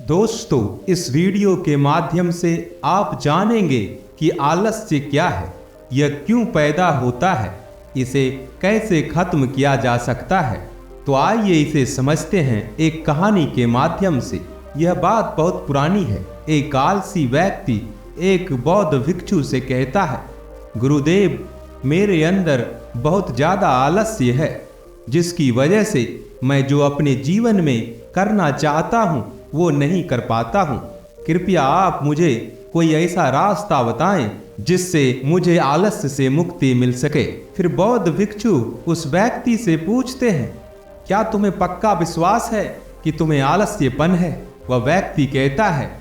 दोस्तों, इस वीडियो के माध्यम से आप जानेंगे कि आलस्य क्या है, यह क्यों पैदा होता है, इसे कैसे खत्म किया जा सकता है। तो आइए इसे समझते हैं एक कहानी के माध्यम से। यह बात बहुत पुरानी है। एक आलसी व्यक्ति एक बौद्ध भिक्षु से कहता है, गुरुदेव, मेरे अंदर बहुत ज़्यादा आलस्य है, जिसकी वजह से मैं जो अपने जीवन में करना चाहता हूँ वो नहीं कर पाता हूँ। कृपया आप मुझे कोई ऐसा रास्ता बताएं जिससे मुझे आलस्य से मुक्ति मिल सके। फिर बौद्ध भिक्षु उस व्यक्ति से पूछते हैं, क्या तुम्हें पक्का विश्वास है कि तुम्हें आलस्यपन है? वह व्यक्ति कहता है,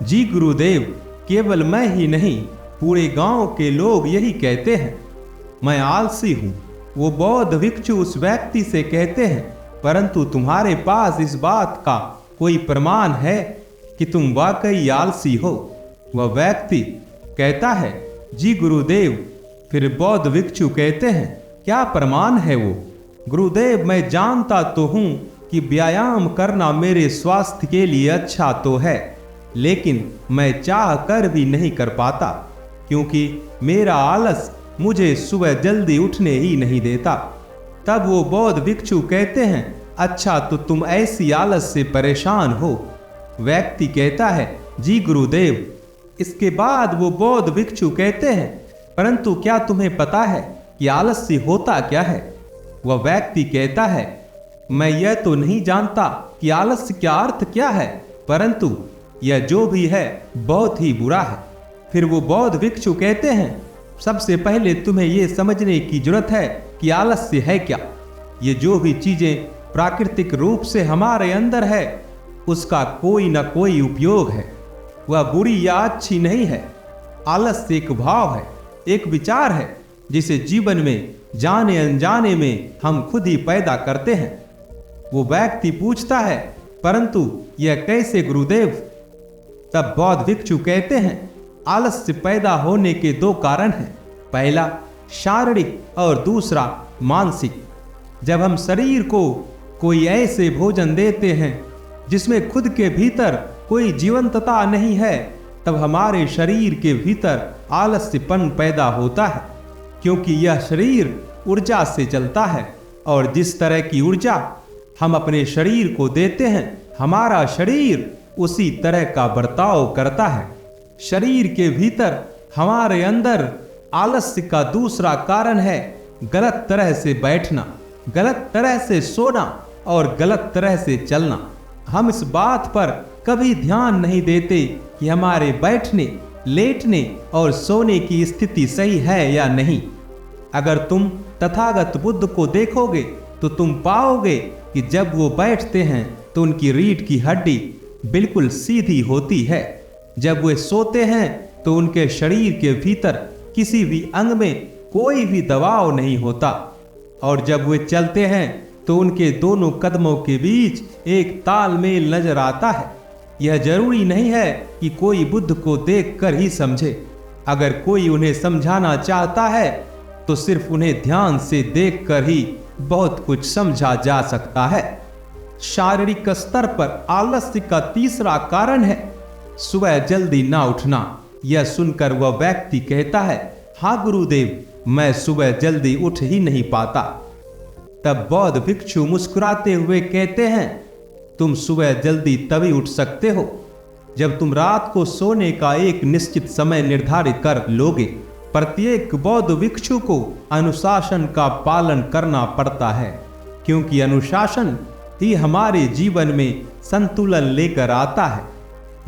जी गुरुदेव, केवल मैं ही नहीं, पूरे गांव के लोग यही कहते हैं, मैं आलसी हूँ। वो बौद्ध भिक्षु उस व्यक्ति से कहते हैं, परंतु तुम्हारे पास इस बात का कोई प्रमाण है कि तुम वाकई आलसी हो? वह व्यक्ति कहता है, जी गुरुदेव। फिर बौद्ध भिक्षु कहते हैं, क्या प्रमाण है वो? गुरुदेव, मैं जानता तो हूँ कि व्यायाम करना मेरे स्वास्थ्य के लिए अच्छा तो है, लेकिन मैं चाह कर भी नहीं कर पाता, क्योंकि मेरा आलस मुझे सुबह जल्दी उठने ही नहीं देता। तब वो बौद्ध भिक्षु कहते हैं, अच्छा, तो तुम ऐसी आलस से परेशान हो? व्यक्ति कहता है, जी गुरुदेव। इसके बाद वो बौद्ध भिक्षु कहते हैं, परंतु क्या तुम्हें पता है कि आलस्य होता क्या है? वह व्यक्ति कहता है, मैं यह तो नहीं जानता कि आलस्य का अर्थ क्या है, परंतु यह जो भी है बहुत ही बुरा है। फिर वो बौद्ध भिक्षु कहते हैं, सबसे पहले तुम्हें यह समझने की जरूरत है कि आलस्य है क्या। ये जो भी चीजें प्राकृतिक रूप से हमारे अंदर है, उसका कोई ना कोई उपयोग है। वह बुरी या अच्छी नहीं है। आलस्य एक भाव है, एक विचार है, जिसे जीवन में जाने अनजाने में हम खुद ही पैदा करते हैं। वो व्यक्ति पूछता है, परंतु यह कैसे गुरुदेव? तब बौद्ध भिक्षु कहते हैं, आलस्य पैदा होने के दो कारण हैं, पहला शारीरिक और दूसरा मानसिक। जब हम शरीर को कोई ऐसे भोजन देते हैं जिसमें खुद के भीतर कोई जीवंतता नहीं है, तब हमारे शरीर के भीतर आलस्यपन पैदा होता है, क्योंकि यह शरीर ऊर्जा से चलता है, और जिस तरह की ऊर्जा हम अपने शरीर को देते हैं, हमारा शरीर उसी तरह का बर्ताव करता है। शरीर के भीतर हमारे अंदर आलस्य का दूसरा कारण है गलत तरह से बैठना, गलत तरह से सोना और गलत तरह से चलना। हम इस बात पर कभी ध्यान नहीं देते कि हमारे बैठने, लेटने और सोने की स्थिति सही है या नहीं। अगर तुम तथागत बुद्ध को देखोगे तो तुम पाओगे कि जब वो बैठते हैं तो उनकी रीढ़ की हड्डी बिल्कुल सीधी होती है। जब वे सोते हैं तो उनके शरीर के भीतर किसी भी अंग में कोई भी दबाव नहीं होता, और जब वे चलते हैं तो उनके दोनों कदमों के बीच एक तालमेल नजर आता है। यह जरूरी नहीं है कि कोई बुद्ध को देखकर ही समझे। अगर कोई उन्हें समझाना चाहता है तो सिर्फ उन्हें ध्यान से देखकर ही बहुत कुछ समझा जा सकता है। शारीरिक स्तर पर आलस्य का तीसरा कारण है सुबह जल्दी ना उठना। यह सुनकर वह व्यक्ति कहता है, हाँ गुरुदेव, मैं सुबह जल्दी उठ ही नहीं पाता। तब बौद्ध भिक्षु मुस्कुराते हुए कहते हैं, तुम सुबह जल्दी तभी उठ सकते हो जब तुम रात को सोने का एक निश्चित समय निर्धारित कर लोगे। प्रत्येक बौद्ध भिक्षु को अनुशासन का पालन करना पड़ता है, क्योंकि अनुशासन ही हमारे जीवन में संतुलन लेकर आता है।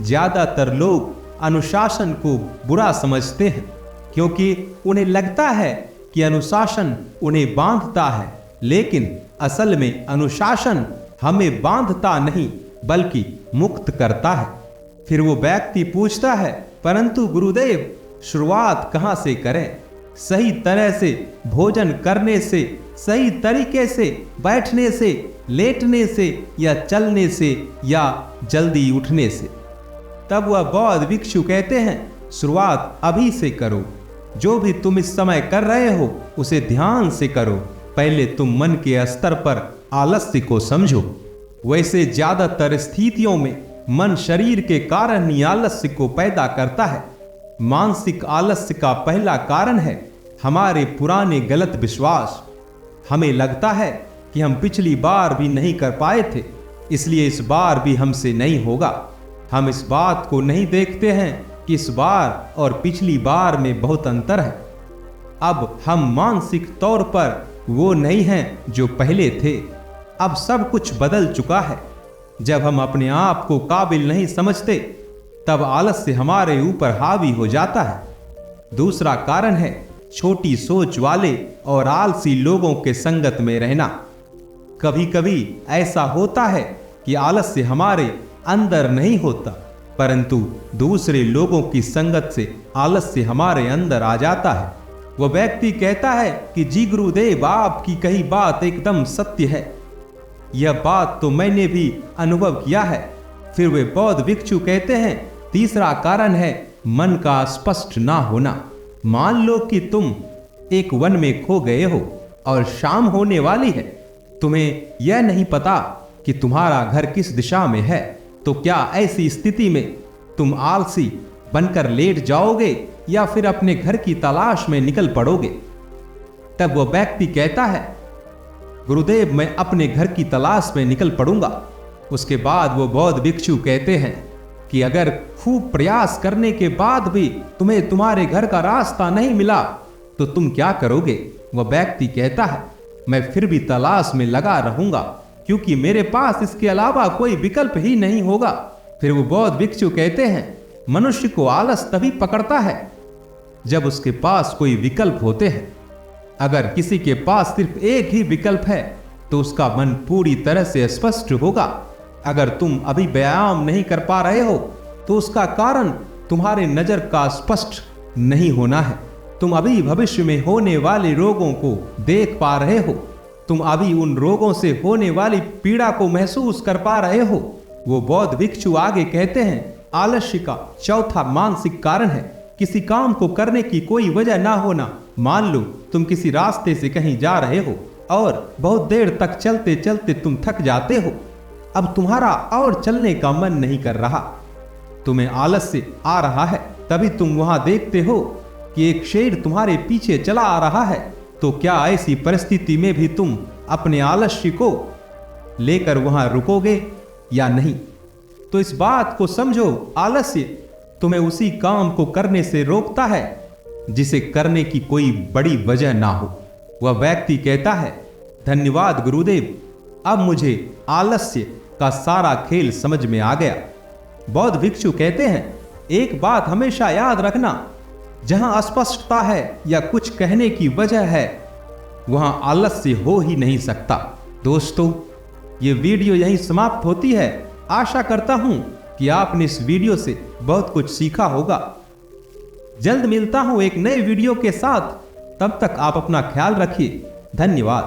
ज्यादातर लोग अनुशासन को बुरा समझते हैं, क्योंकि उन्हें लगता है कि अनुशासन उन्हें बांधता है, लेकिन असल में अनुशासन हमें बांधता नहीं बल्कि मुक्त करता है। फिर वो व्यक्ति पूछता है, परंतु गुरुदेव, शुरुआत कहाँ से करें? सही तरह से भोजन करने से, सही तरीके से बैठने से, लेटने से, या चलने से, या जल्दी उठने से? तब वह बौद्ध भिक्षु कहते हैं, शुरुआत अभी से करो। जो भी तुम इस समय कर रहे हो उसे ध्यान से करो। पहले तुम मन के स्तर पर आलस्य को समझो। वैसे ज्यादातर स्थितियों में मन शरीर के कारण ही आलस्य को पैदा करता है। मानसिक आलस्य का पहला कारण है हमारे पुराने गलत विश्वास। हमें लगता है कि हम पिछली बार भी नहीं कर पाए थे, इसलिए इस बार भी हमसे नहीं होगा। हम इस बात को नहीं देखते हैं कि इस बार और पिछली बार में बहुत अंतर है। अब हम मानसिक तौर पर वो नहीं हैं जो पहले थे। अब सब कुछ बदल चुका है। जब हम अपने आप को काबिल नहीं समझते, तब आलस्य हमारे ऊपर हावी हो जाता है। दूसरा कारण है छोटी सोच वाले और आलसी लोगों के संगत में रहना। कभी कभी ऐसा होता है कि आलस्य हमारे अंदर नहीं होता, परंतु दूसरे लोगों की संगत से आलस्य हमारे अंदर आ जाता है। वह व्यक्ति कहता है कि जी गुरुदेव, आपकी कही बात एकदम सत्य है। यह बात तो मैंने भी अनुभव किया है। फिर वे बौद्ध भिक्षु कहते हैं, तीसरा कारण है मन का स्पष्ट ना होना। मान लो कि तुम एक वन में खो गए हो और शाम होने वाली है। तुम्हें यह नहीं पता कि तुम्हारा घर किस दिशा में है, तो क्या ऐसी स्थिति में तुम आलसी बनकर लेट जाओगे या फिर अपने घर की तलाश में निकल पड़ोगे? तब वह व्यक्ति कहता है, गुरुदेव, मैं अपने घर की तलाश में निकल पड़ूंगा। उसके बाद वो बौद्ध भिक्षु कहते हैं कि अगर खूब प्रयास करने के बाद भी तुम्हें तुम्हारे घर का रास्ता नहीं मिला तो तुम क्या करोगे? वह व्यक्ति कहता है, मैं फिर भी तलाश में लगा रहूंगा, क्योंकि मेरे पास इसके अलावा कोई विकल्प ही नहीं होगा। फिर वो बौद्ध भिक्षु कहते हैं, मनुष्य को आलस तभी पकड़ता है जब उसके पास कोई विकल्प होते हैं। अगर किसी के पास सिर्फ एक ही विकल्प है तो उसका मन पूरी तरह से स्पष्ट होगा। अगर तुम अभी व्यायाम नहीं कर पा रहे हो तो उसका कारण तुम्हारे नजर का स्पष्ट नहीं होना है। तुम अभी भविष्य में होने वाले रोगों को देख पा रहे हो। तुम अभी उन रोगों से होने वाली पीड़ा को महसूस कर पा रहे हो। वो बौद्ध भिक्षु आगे कहते हैं, आलस्य का चौथा मानसिक कारण है किसी काम को करने की कोई वजह ना होना। मान लो तुम किसी रास्ते से कहीं जा रहे हो और बहुत देर तक चलते चलते तुम थक जाते हो। अब तुम्हारा और चलने का मन नहीं कर रहा, तुम्हें आलस्य आ रहा है। तभी तुम वहां देखते हो कि एक शेर तुम्हारे पीछे चला आ रहा है। तो क्या ऐसी परिस्थिति में भी तुम अपने आलस्य को लेकर वहां रुकोगे या नहीं? तो इस बात को समझो, आलस्य तुम्हें उसी काम को करने से रोकता है जिसे करने की कोई बड़ी वजह ना हो। वह व्यक्ति कहता है, धन्यवाद गुरुदेव, अब मुझे आलस्य का सारा खेल समझ में आ गया। बौद्ध भिक्षु कहते हैं, एक बात हमेशा याद रखना, जहां अस्पष्टता है या कुछ कहने की वजह है, वहां आलस्य हो ही नहीं सकता। दोस्तों, ये वीडियो यहीं समाप्त होती है। आशा करता हूं कि आपने इस वीडियो से बहुत कुछ सीखा होगा। जल्द मिलता हूं एक नए वीडियो के साथ। तब तक आप अपना ख्याल रखिए। धन्यवाद।